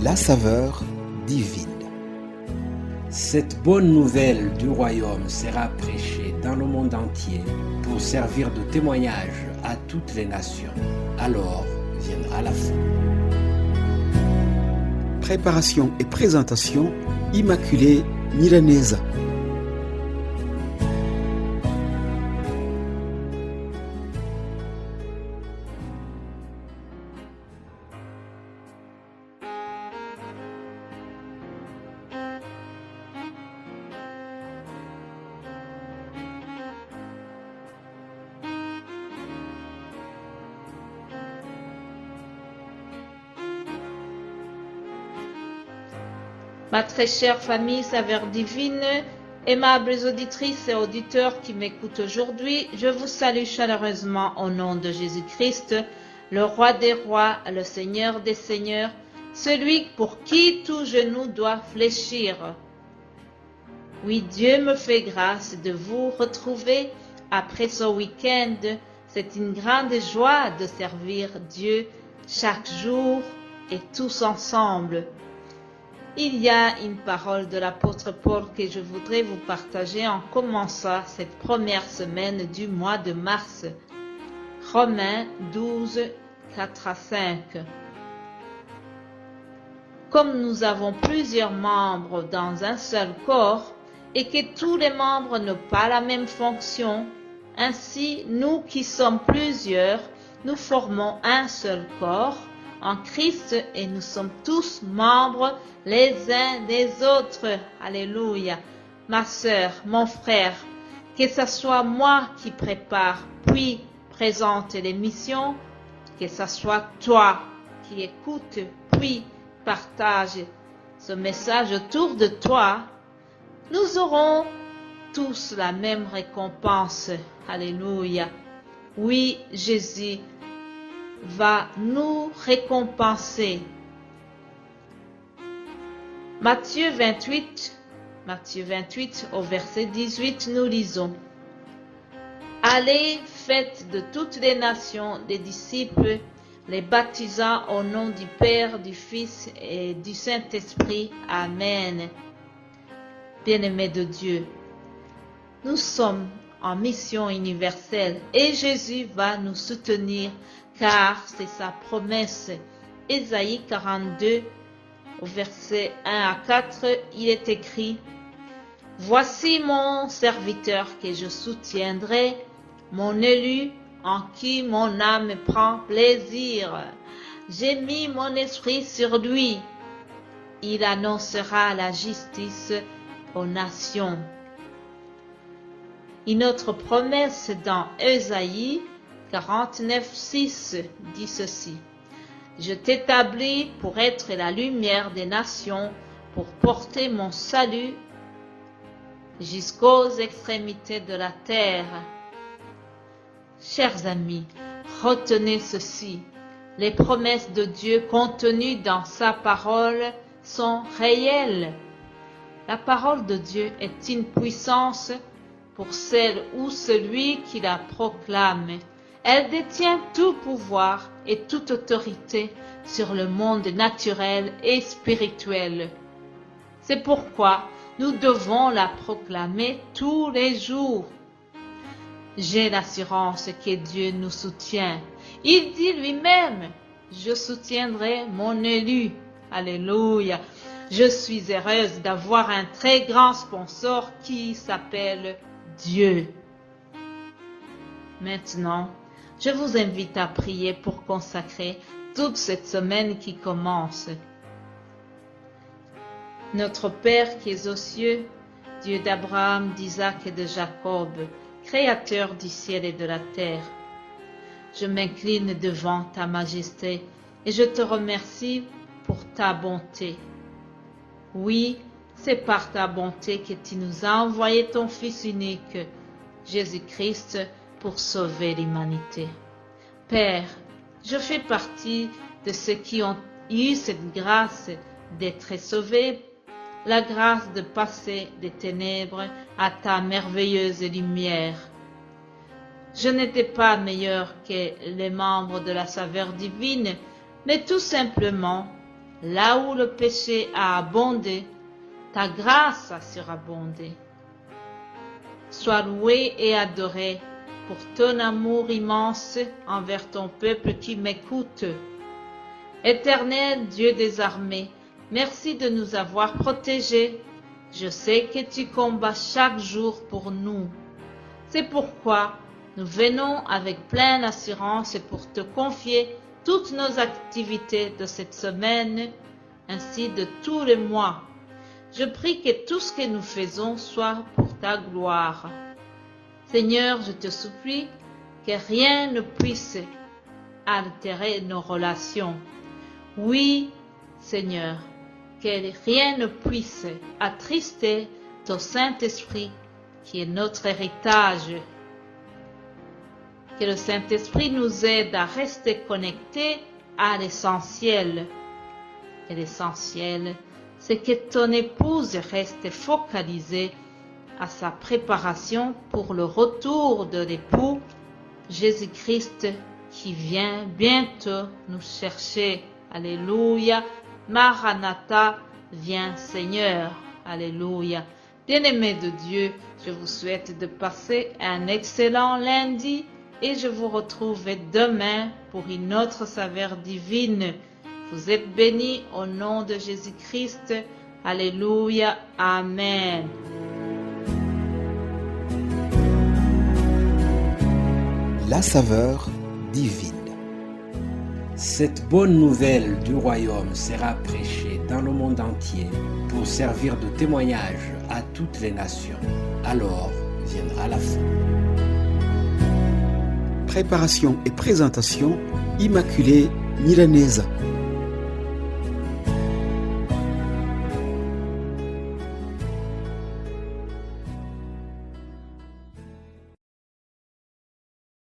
la saveur divine. Cette bonne nouvelle du royaume sera prêchée dans le monde entier pour servir de témoignage à toutes les nations. Alors viendra la fin. Préparation et présentation, Immaculée Milanesa. Ma très chère famille Saveur Divine, aimables auditrices et auditeurs qui m'écoutent aujourd'hui, je vous salue chaleureusement au nom de Jésus-Christ, le Roi des rois, le Seigneur des seigneurs, celui pour qui tout genou doit fléchir. Oui, Dieu me fait grâce de vous retrouver après ce week-end. C'est une grande joie de servir Dieu chaque jour et tous ensemble. Il y a une parole de l'apôtre Paul que je voudrais vous partager en commençant cette première semaine du mois de mars. Romains 12, 4 à 5. Comme nous avons plusieurs membres dans un seul corps et que tous les membres n'ont pas la même fonction, ainsi nous qui sommes plusieurs, nous formons un seul corps en Christ et nous sommes tous membres les uns des autres. Alléluia. Ma sœur, mon frère, que ce soit moi qui prépare puis présente l'émission, que ce soit toi qui écoute puis partage ce message autour de toi, nous aurons tous la même récompense. Alléluia. Oui, Jésus va nous récompenser. Matthieu 28 au verset 18, nous lisons: Allez, faites de toutes les nations des disciples, les baptisant au nom du Père, du Fils et du Saint-Esprit. Amen. Bien-aimés de Dieu, nous sommes en mission universelle et Jésus va nous soutenir car c'est sa promesse. Ésaïe 42 au verset 1 à 4, il est écrit: Voici mon serviteur que je soutiendrai, mon élu en qui mon âme prend plaisir. J'ai mis mon esprit sur lui. Il annoncera la justice aux nations. Une autre promesse dans Ésaïe 49, 6 dit ceci: Je t'établis pour être la lumière des nations, pour porter mon salut jusqu'aux extrémités de la terre. Chers amis, retenez ceci: les promesses de Dieu contenues dans sa parole sont réelles. La parole de Dieu est une puissance pour celle ou celui qui la proclame. Elle détient tout pouvoir et toute autorité sur le monde naturel et spirituel. C'est pourquoi nous devons la proclamer tous les jours. J'ai l'assurance que Dieu nous soutient. Il dit lui-même: Je soutiendrai mon élu. Alléluia. Je suis heureuse d'avoir un très grand sponsor qui s'appelle Dieu. Maintenant, je vous invite à prier pour consacrer toute cette semaine qui commence. Notre Père qui es aux cieux, Dieu d'Abraham, d'Isaac et de Jacob, Créateur du ciel et de la terre, je m'incline devant ta majesté et je te remercie pour ta bonté. Oui, c'est par ta bonté que tu nous as envoyé ton Fils unique, Jésus-Christ, pour sauver l'humanité. Père, je fais partie de ceux qui ont eu cette grâce d'être sauvés, la grâce de passer des ténèbres à ta merveilleuse lumière. Je n'étais pas meilleur que les membres de la saveur divine, mais tout simplement, là où le péché a abondé, ta grâce a surabondé. Sois loué et adoré pour ton amour immense envers ton peuple qui m'écoute. Éternel Dieu des armées, merci de nous avoir protégés. Je sais que tu combats chaque jour pour nous. C'est pourquoi nous venons avec pleine assurance pour te confier toutes nos activités de cette semaine, ainsi de tous les mois. Je prie que tout ce que nous faisons soit pour ta gloire. Seigneur, je te supplie que rien ne puisse altérer nos relations. Oui, Seigneur, que rien ne puisse attrister ton Saint-Esprit qui est notre héritage. Que le Saint-Esprit nous aide à rester connectés à l'essentiel. Et l'essentiel, c'est que ton épouse reste focalisée à sa préparation pour le retour de l'époux, Jésus-Christ, qui vient bientôt nous chercher. Alléluia. Maranatha, viens Seigneur. Alléluia. Bien-aimés de Dieu, je vous souhaite de passer un excellent lundi et je vous retrouve demain pour une autre saveur divine. Vous êtes bénis au nom de Jésus-Christ. Alléluia. Amen. La saveur divine. Cette bonne nouvelle du royaume sera prêchée dans le monde entier pour servir de témoignage à toutes les nations. Alors viendra la fin. Préparation et présentation, Immaculée Milanesa.